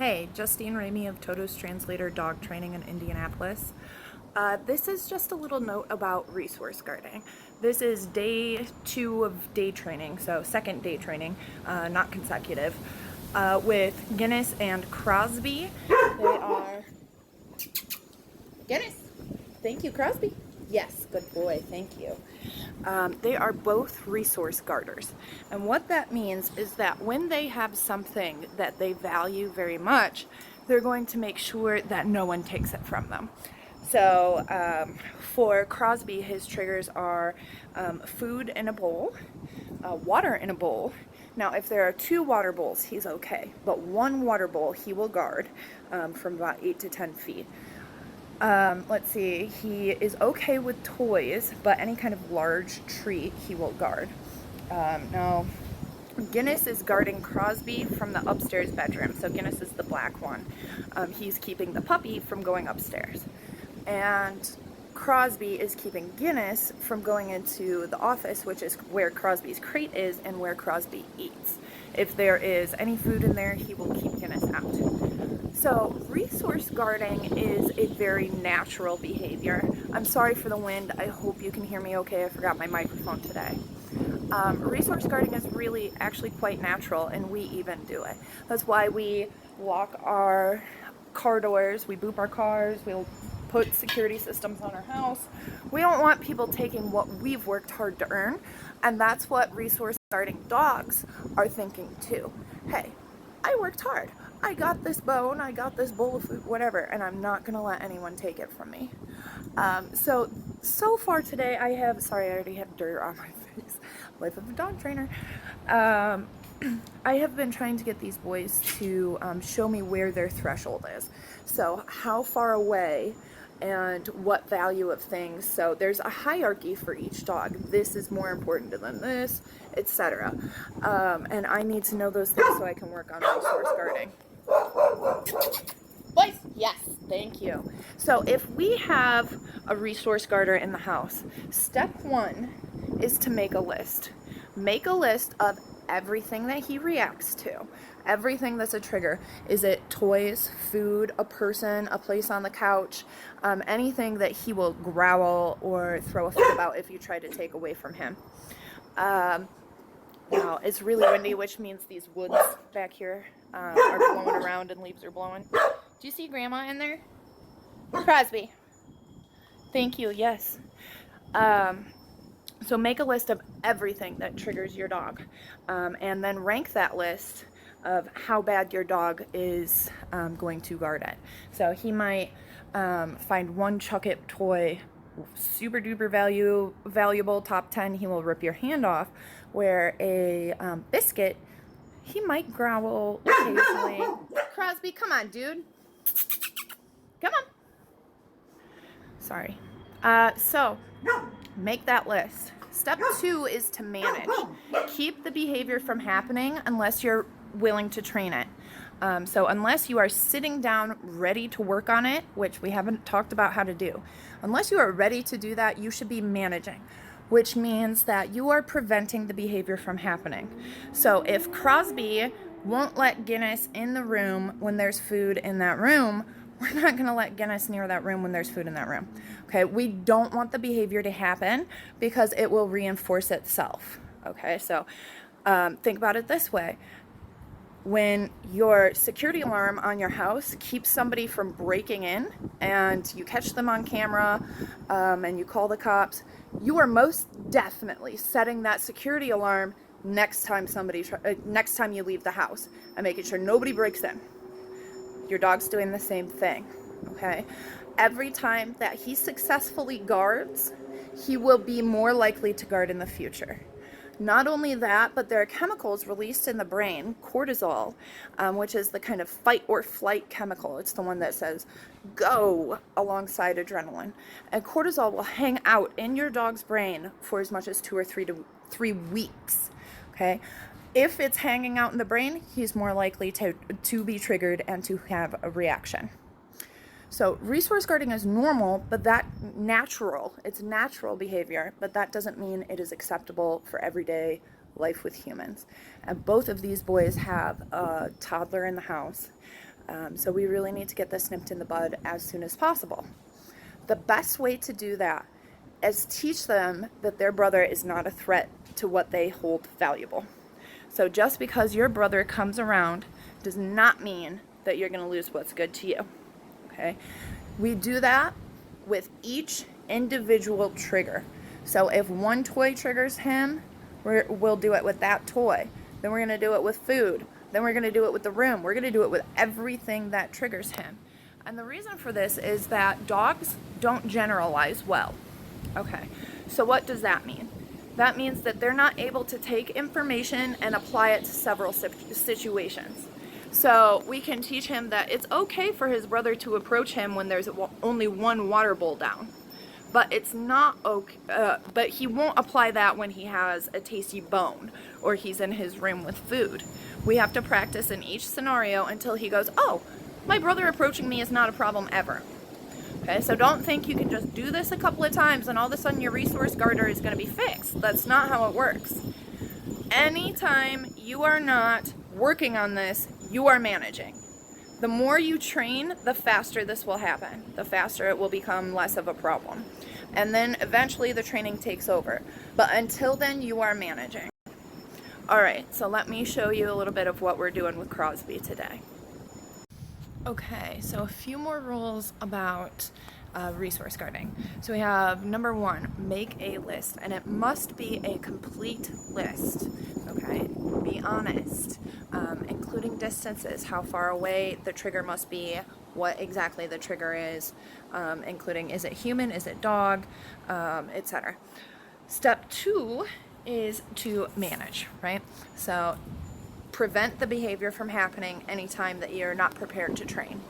Hey, Justine Ramey of Toto's Translator Dog Training in Indianapolis. This is just a little note about resource guarding. This is day 2 of day training, so second day training, not consecutive, with Guinness and Crosby. They are... Guinness! Thank you, Crosby. Yes, good boy, thank you. They are both resource guarders. And what that means is that when they have something that they value very much, they're going to make sure that no one takes it from them. So for Crosby, his triggers are food in a bowl, water in a bowl. Now, if there are 2 water bowls, he's okay. But 1 water bowl, he will guard from about 8 to 10 feet. Let's see, he is okay with toys, but any kind of large treat he will guard. Now, Guinness is guarding Crosby from the upstairs bedroom, so Guinness is the black one. He's keeping the puppy from going upstairs. And Crosby is keeping Guinness from going into the office, which is where Crosby's crate is and where Crosby eats. If there is any food in there, he will keep Guinness out. So resource guarding is a very natural behavior. I'm sorry for the wind. I hope you can hear me okay. I forgot my microphone today. Resource guarding is really actually quite natural, and we even do it. That's why we lock our car doors, we boop our cars, we'll put security systems on our house. We don't want people taking what we've worked hard to earn, and that's what resource guarding dogs are thinking too. Hey, I worked hard. I got this bone, I got this bowl of food, whatever, and I'm not gonna let anyone take it from me. So far today I have, sorry, I already have dirt on my face. Life of a dog trainer. I have been trying to get these boys to show me where their threshold is. So how far away and what value of things. So there's a hierarchy for each dog. This is more important than this, etc. And I need to know those things so I can work on resource guarding. Boys, yes, thank you. So if we have a resource guarder in the house, step 1 is to make a list. Make a list of everything that he reacts to. Everything that's a trigger. Is it toys, food, a person, a place on the couch, anything that he will growl or throw a fit about if you try to take away from him. Now, it's really windy, which means these woods back here are blowing around and leaves are blowing. Do you see Grandma in there? Crosby. Thank you, yes. So make a list of everything that triggers your dog, and then rank that list of how bad your dog is going to guard it. So he might find one Chuck It toy super duper valuable, top 10, he will rip your hand off, where a biscuit, he might growl occasionally. Crosby, come on, dude. Come on. Sorry. So make that list. Step 2 is to manage. Keep the behavior from happening unless you're willing to train it. So unless you are sitting down ready to work on it, which we haven't talked about how to do, unless you are ready to do that, you should be managing, which means that you are preventing the behavior from happening. So if Crosby won't let Guinness in the room when there's food in that room, we're not going to let Guinness near that room when there's food in that room. Okay, we don't want the behavior to happen because it will reinforce itself. Okay, so think about it this way. When your security alarm on your house keeps somebody from breaking in and you catch them on camera and you call the cops, you are most definitely setting that security alarm next time next time you leave the house and making sure nobody breaks in. Your dog's doing the same thing, okay? Every time that he successfully guards, he will be more likely to guard in the future. Not only that, but there are chemicals released in the brain, cortisol, which is the kind of fight or flight chemical. It's the one that says go alongside adrenaline. And cortisol will hang out in your dog's brain for as much as 2 or 3 weeks, okay? If it's hanging out in the brain, he's more likely to be triggered and to have a reaction. So resource guarding is normal, but it's natural behavior, but that doesn't mean it is acceptable for everyday life with humans. And both of these boys have a toddler in the house. So we really need to get this nipped in the bud as soon as possible. The best way to do that is teach them that their brother is not a threat to what they hold valuable. So just because your brother comes around does not mean that you're going to lose what's good to you. Okay? We do that with each individual trigger. So if one toy triggers him, we'll do it with that toy. Then we're going to do it with food. Then we're going to do it with the room. We're going to do it with everything that triggers him. And the reason for this is that dogs don't generalize well. Okay, so what does that mean? That means that they're not able to take information and apply it to several situations. So we can teach him that it's okay for his brother to approach him when there's only one water bowl down. But it's not okay, but he won't apply that when he has a tasty bone or he's in his room with food. We have to practice in each scenario until he goes, oh, my brother approaching me is not a problem ever. Okay, so don't think you can just do this a couple of times and all of a sudden your resource guarder is going to be fixed. That's not how it works. Anytime you are not working on this, you are managing. The more you train, the faster this will happen. The faster it will become less of a problem. And then eventually the training takes over. But until then, you are managing. Alright, so let me show you a little bit of what we're doing with Crosby today. Okay, so a few more rules about resource guarding. So we have number 1, make a list, and it must be a complete list. Okay, be honest, including distances, how far away the trigger must be, what exactly the trigger is, including is it human, is it dog, etc. Step 2 is to manage, right? So prevent the behavior from happening anytime that you're not prepared to train.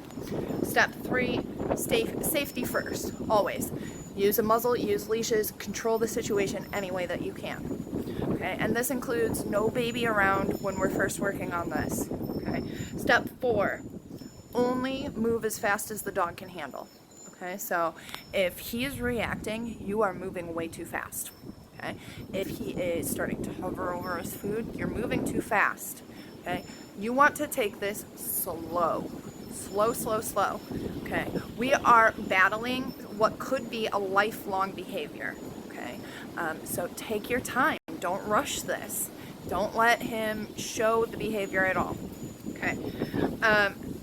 Step 3, safety first, always. Use a muzzle, use leashes, control the situation any way that you can. Okay, and this includes no baby around when we're first working on this. Okay. Step 4, only move as fast as the dog can handle. Okay, so if he is reacting, you are moving way too fast. Okay, if he is starting to hover over his food, you're moving too fast. Okay, you want to take this slow. Slow. Okay, we are battling what could be a lifelong behavior. Okay, so take your time. Don't rush this. Don't let him show the behavior at all. Okay,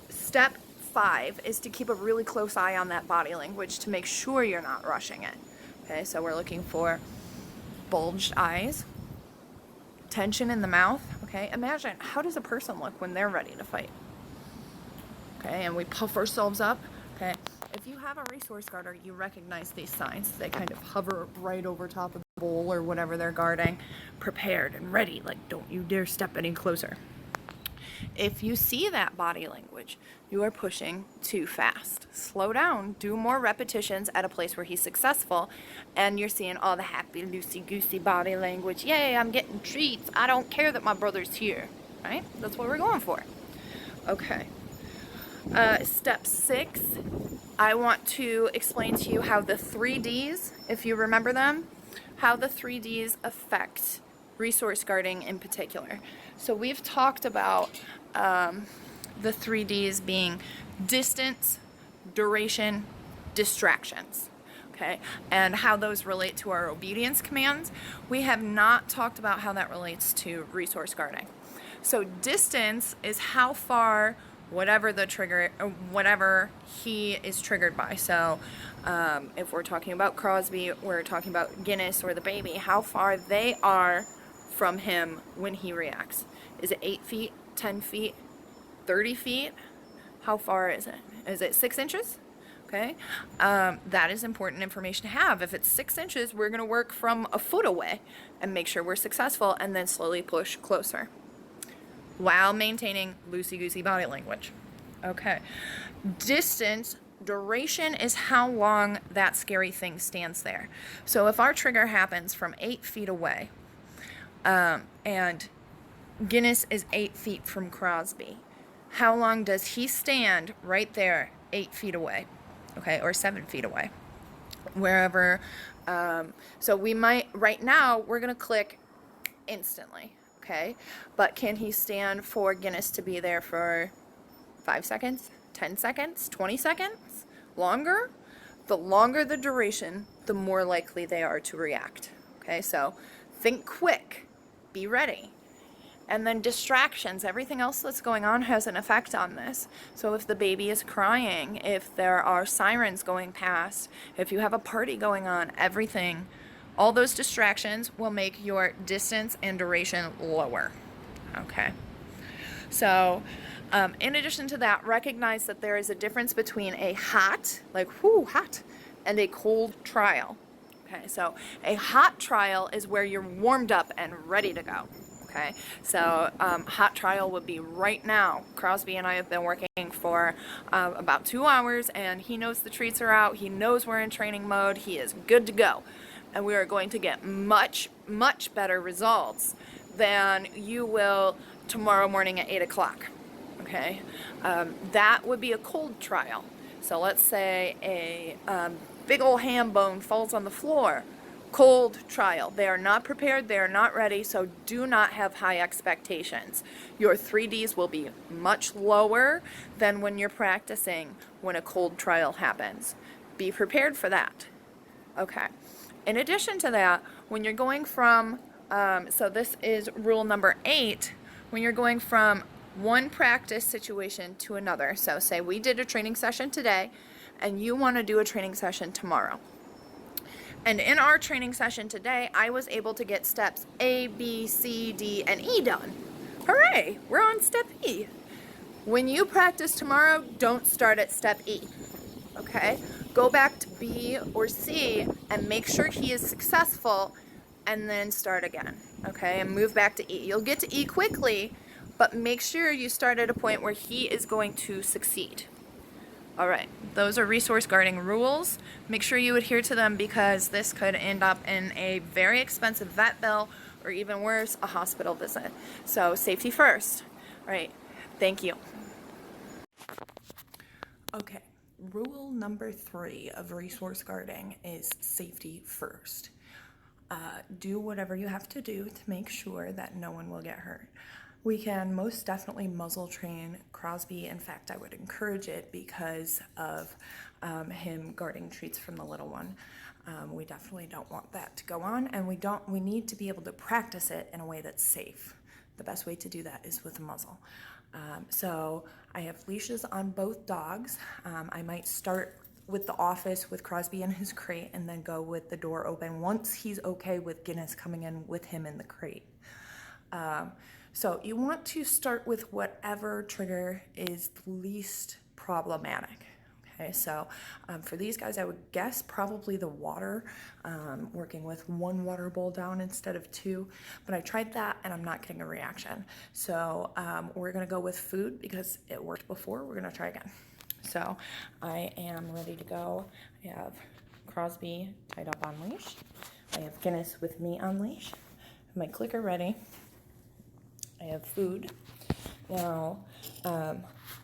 step 5 is to keep a really close eye on that body language to make sure you're not rushing it. Okay, so we're looking for bulged eyes, tension in the mouth. Okay, imagine, how does a person look when they're ready to fight? Okay, and we puff ourselves up. Okay, if you have a resource guarder, you recognize these signs. They kind of hover right over top of the bowl or whatever they're guarding, prepared and ready, like don't you dare step any closer. If you see that body language, you are pushing too fast. Slow down, do more repetitions at a place where he's successful, and you're seeing all the happy, loosey-goosey body language. Yay, I'm getting treats. I don't care that my brother's here. Right? That's what we're going for. Okay. Step 6, I want to explain to you how the 3Ds, if you remember them, how the 3Ds affect resource guarding in particular. So we've talked about the 3Ds being distance, duration, distractions, okay, and how those relate to our obedience commands. We have not talked about how that relates to resource guarding. So distance is how far whatever the trigger, whatever he is triggered by. So if we're talking about Crosby, we're talking about Guinness or the baby, how far they are from him when he reacts. Is it 8 feet, 10 feet, 30 feet? How far is it? Is it 6 inches? Okay, that is important information to have. If it's 6 inches, we're going to work from a foot away and make sure we're successful, and then slowly push closer while maintaining loosey-goosey body language. Okay, distance, duration is how long that scary thing stands there. So if our trigger happens from 8 feet away, and Guinness is 8 feet from Crosby, how long does he stand right there 8 feet away? Okay, or 7 feet away, wherever. So we might, right now, we're going to click instantly, okay? But can he stand for Guinness to be there for 5 seconds, 10 seconds, 20 seconds, longer. The longer the duration, the more likely they are to react. Okay, so think quick, be ready. And then distractions, everything else that's going on has an effect on this. So if the baby is crying, if there are sirens going past, if you have a party going on, everything, all those distractions will make your distance and duration lower. Okay. So in addition to that, recognize that there is a difference between a hot, like whoo, hot, and a cold trial. Okay, so a hot trial is where you're warmed up and ready to go. Okay, so hot trial would be right now. Crosby and I have been working for about 2 hours, and he knows the treats are out. He knows we're in training mode. He is good to go. And we are going to get much, much better results than you will tomorrow morning at 8 o'clock. Okay, that would be a cold trial. So let's say a big old ham bone falls on the floor. Cold trial. They are not prepared, they are not ready, so do not have high expectations. Your 3Ds will be much lower than when you're practicing when a cold trial happens. Be prepared for that. Okay. In addition to that, when you're going from, so this is rule number 8, when you're going from one practice situation to another. So say we did a training session today, and you want to do a training session tomorrow. And in our training session today, I was able to get steps A, B, C, D, and E done. Hooray! We're on step E. When you practice tomorrow, don't start at step E. Okay? Go back to B or C and make sure he is successful, and then start again. Okay? And move back to E. You'll get to E quickly, but make sure you start at a point where he is going to succeed. All right, those are resource guarding rules. Make sure you adhere to them, because this could end up in a very expensive vet bill, or even worse, a hospital visit. So safety first. All right, thank you. Okay, rule number 3 of resource guarding is safety first. Do whatever you have to do to make sure that no one will get hurt. We can most definitely muzzle train Crosby. In fact, I would encourage it because of him guarding treats from the little one. We definitely don't want that to go on, and we need to be able to practice it in a way that's safe. The best way to do that is with a muzzle. So I have leashes on both dogs. I might start with the office with Crosby in his crate, and then go with the door open once he's okay with Guinness coming in with him in the crate. So you want to start with whatever trigger is the least problematic. Okay, so for these guys, I would guess probably the water, working with 1 water bowl down instead of 2, but I tried that and I'm not getting a reaction. So we're gonna go with food because it worked before. We're gonna try again. So I am ready to go. I have Crosby tied up on leash. I have Guinness with me on leash. I have my clicker ready. I have food. Now,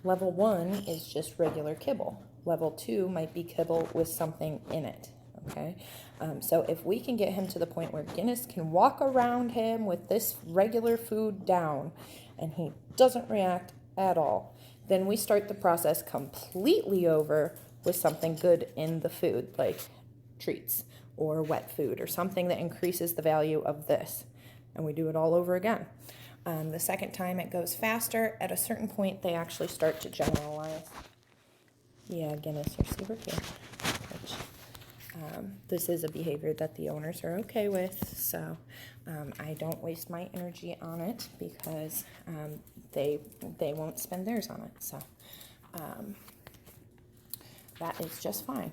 level 1 is just regular kibble. Level 2 might be kibble with something in it, okay? So if we can get him to the point where Guinness can walk around him with this regular food down and he doesn't react at all, then we start the process completely over with something good in the food, like treats or wet food or something that increases the value of this. And we do it all over again. The second time it goes faster. At a certain point, they actually start to generalize. Yeah, Guinness, you're super cute. Which, this is a behavior that the owners are okay with, so I don't waste my energy on it because they won't spend theirs on it. So that is just fine.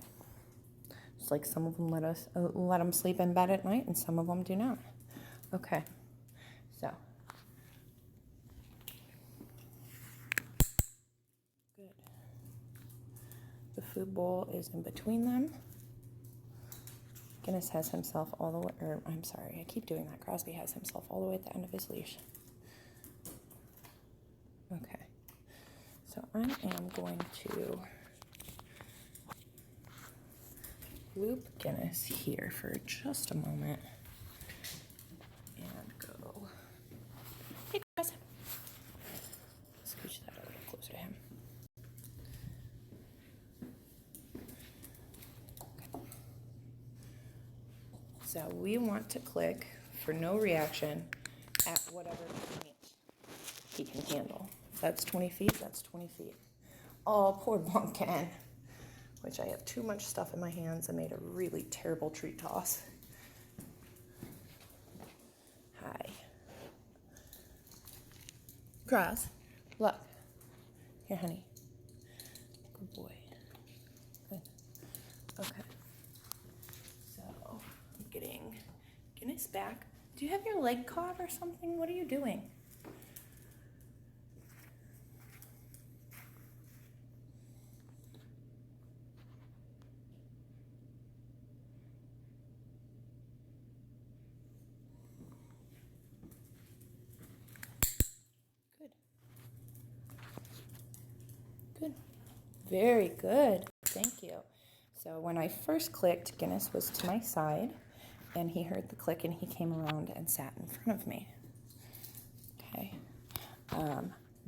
It's like some of them let them sleep in bed at night, and some of them do not. Okay, so. The food bowl is in between them. Guinness has himself all the way, or I'm sorry, I keep doing that. Crosby has himself all the way at the end of his leash. Okay, so I am going to loop Guinness here for just a moment and go. Hey, guys. Scooch that a little closer to him. So we want to click for no reaction at whatever point he can handle. If that's 20 feet, that's 20 feet. Oh, poor Bumpkin. Which I have too much stuff in my hands. I made a really terrible treat toss. Hi. Cross, look. Here, honey. Good boy. Good. Okay. So, I'm getting Guinness back. Do you have your leg caught or something? What are you doing? Good. Good. Very good. Thank you. So when I first clicked, Guinness was to my side, and he heard the click, and he came around and sat in front of me. Okay.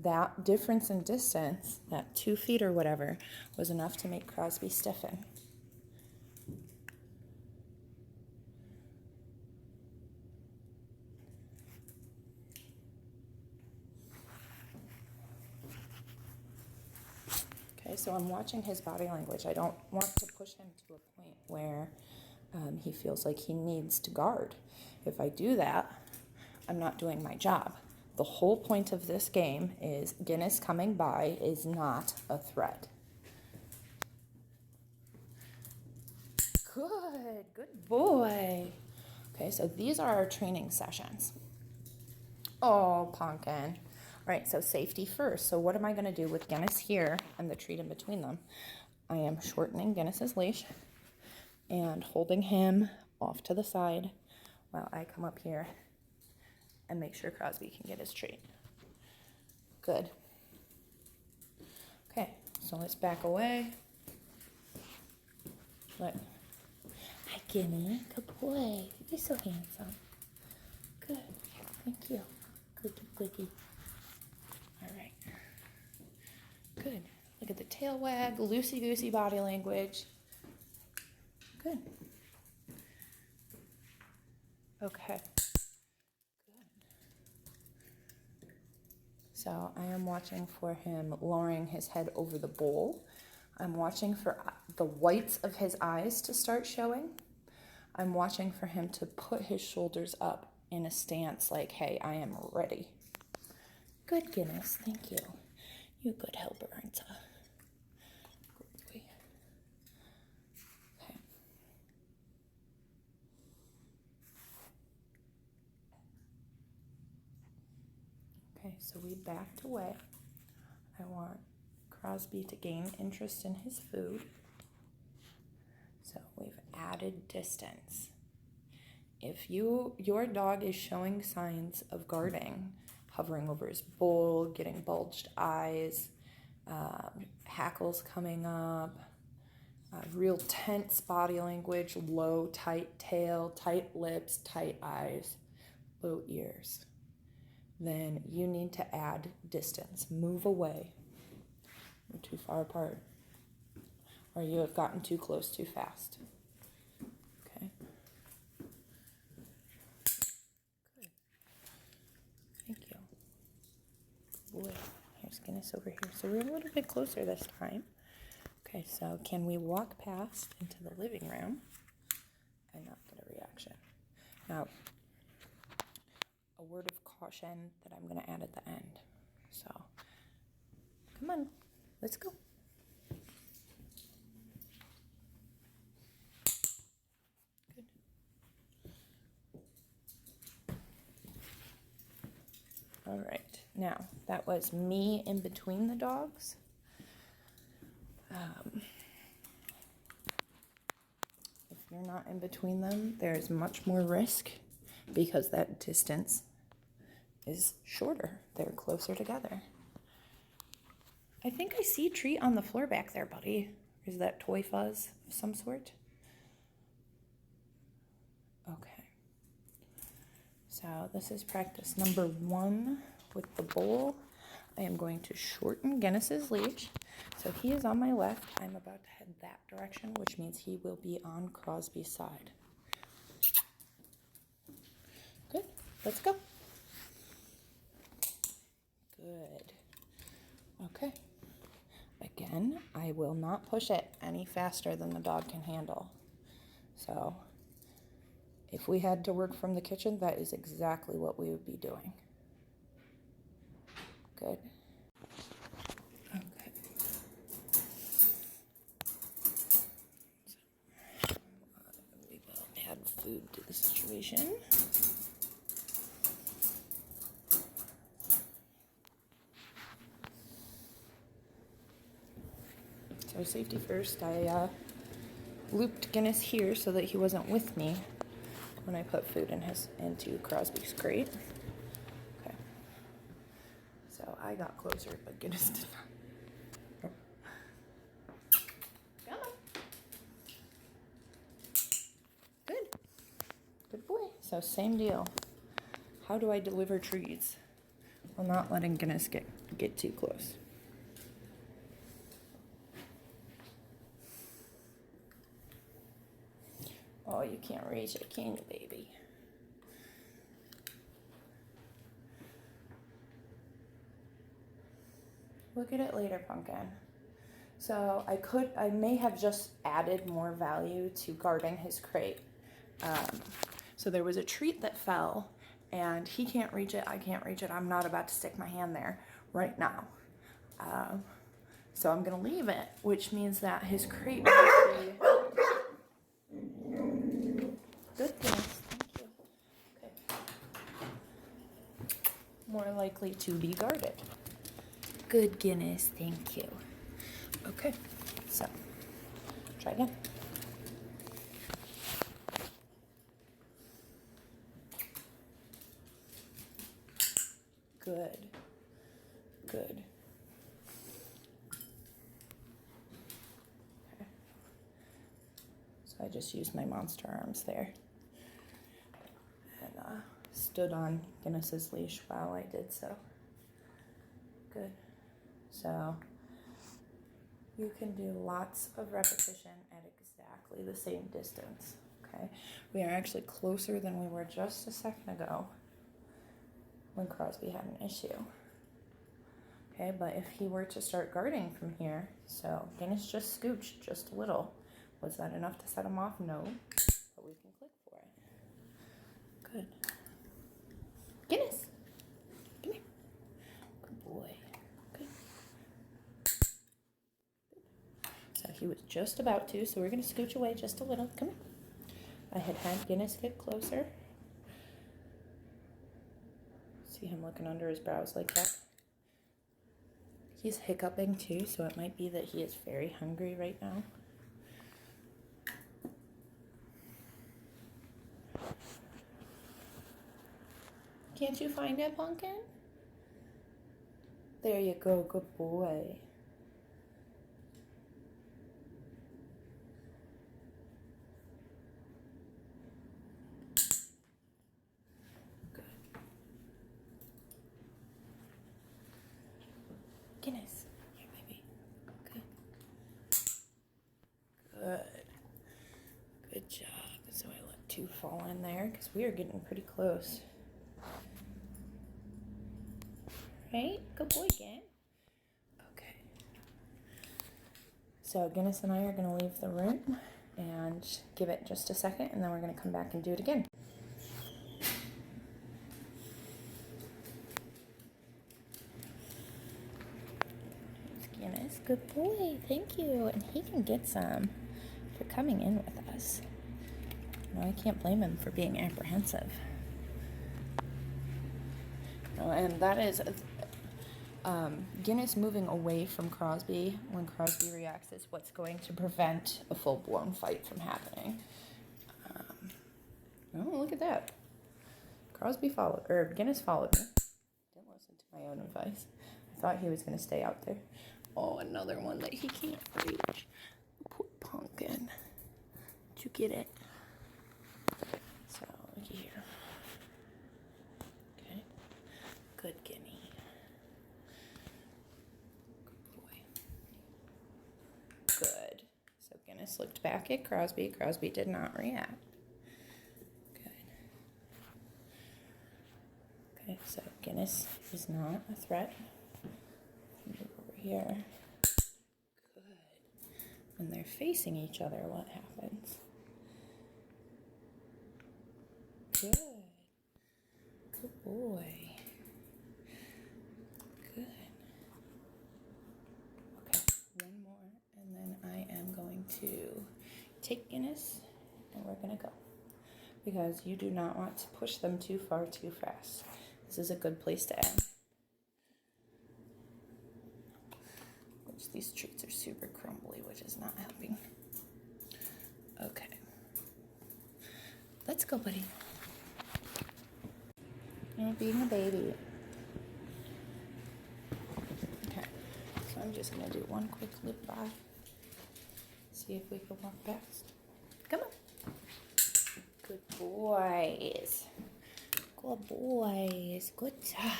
That difference in distance, that 2 feet or whatever, was enough to make Crosby stiffen. Okay, so I'm watching his body language. I don't want to push him to a point where he feels like he needs to guard. If I do that, I'm not doing my job. The whole point of this game is Guinness coming by is not a threat. Good boy. Okay, so these are our training sessions. Oh, Pumpkin. All right, so safety first. So what am I going to do with Guinness here and the treat in between them? I am shortening Guinness's leash and holding him off to the side while I come up here and make sure Crosby can get his treat. Good. Okay, so let's back away. Look. Hi, Guinea. Good boy. You're so handsome. Good. Thank you. Good. All right. Good. Look at the tail wag, loosey-goosey body language. Good. Okay. Good. So I am watching for him lowering his head over the bowl. I'm watching for the whites of his eyes to start showing. I'm watching for him to put his shoulders up in a stance like, hey, I am ready. Good, Guinness. Thank you. You're a good helper, aren't you? Good boy. Okay. Okay, so we backed away. I want Crosby to gain interest in his food. So we've added distance. If your dog is showing signs of guarding, hovering over his bowl, getting bulged eyes, hackles coming up, real tense body language, low, tight tail, tight lips, tight eyes, low ears, then you need to add distance. Move away. You're too far apart. Or you have gotten too close too fast. Okay. Good. Thank you. Boy, here's Guinness over here. So we're a little bit closer this time. Okay, so can we walk past into the living room and not get a reaction? Now, a word of caution that I'm going to add at the end. So, come on, let's go. Good. All right, now that was me in between the dogs. If you're not in between them, there's much more risk because that distance is shorter. They're closer together. I think I see a treat on the floor back there, buddy. Is that toy fuzz of some sort? Okay. So this is practice number 1 with the bowl. I am going to shorten Guinness's leash. So he is on my left. I'm about to head that direction, which means he will be on Crosby's side. Good. Let's go. Good. Okay. Again, I will not push it any faster than the dog can handle. So, if we had to work from the kitchen, that is exactly what we would be doing. Good. Okay. So, we will add food to the situation. So safety first, I looped Guinness here so that he wasn't with me when I put food into Crosby's crate. Okay. So I got closer, but Guinness did not. Come on. Good. Good boy. So same deal. How do I deliver treats while not letting Guinness get too close? Oh, you can't reach it, can you, baby? Look at it later, Pumpkin. So I may have just added more value to guarding his crate. So there was a treat that fell, and he can't reach it, I can't reach it. I'm not about to stick my hand there right now. So I'm gonna leave it, which means that his crate will be... Good, Guinness. Thank you. Okay. More likely to be guarded. Good, Guinness. Thank you. Okay. So, try again. Good. Good. Okay. So I just used my monster arms there. And stood on Guinness's leash while I did so. Good. So you can do lots of repetition at exactly the same distance. Okay. We are actually closer than we were just a second ago when Crosby had an issue. Okay, but if he were to start guarding from here, so Guinness just scooched just a little. Was that enough to set him off? No. But we can click for it. Good. Guinness! Come here. Good boy. Good. So he was just about to, so we're going to scooch away just a little. Come here. I had Guinness get closer. See him looking under his brows like that. He's hiccuping too, so it might be that he is very hungry right now. Can't you find it, Pumpkin? There you go, good boy. Good. Guinness, here, baby. Good. Good. Good job. So I let 2 fall in there because we are getting pretty close. Right? Good boy again. Okay. So Guinness and I are going to leave the room and give it just a second, and then we're going to come back and do it again. Guinness, good boy. Thank you. And he can get some for coming in with us. No, I can't blame him for being apprehensive. No, and that is Guinness moving away from Crosby when Crosby reacts is what's going to prevent a full-blown fight from happening. Oh, look at that. Guinness followed me. Didn't listen to my own advice. I thought he was going to stay out there. Oh, another one that he can't reach. Poor Pumpkin. Did you get it? So, look here. Okay. Good Guinea. Good boy. Good. So Guinness looked back at Crosby. Crosby did not react. Good. Guinness is not a threat. Move over here. Good. When they're facing each other, what happens? Good. Good boy. Good. Okay, one more, and then I am going to take Guinness, and we're going to go. Because you do not want to push them too far too fast. This is a good place to end. Which these treats are super crumbly, which is not helping. Okay. Let's go, buddy. You're being a baby. Okay. So I'm just going to do one quick loop by. See if we can walk past. Come on. Good boys. Good boys. Good job.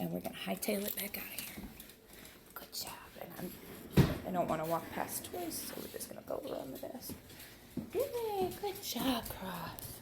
And we're going to hightail it back out of here. Good job. And I don't want to walk past twice, so we're just going to go around the desk. Yay, good job, Cross.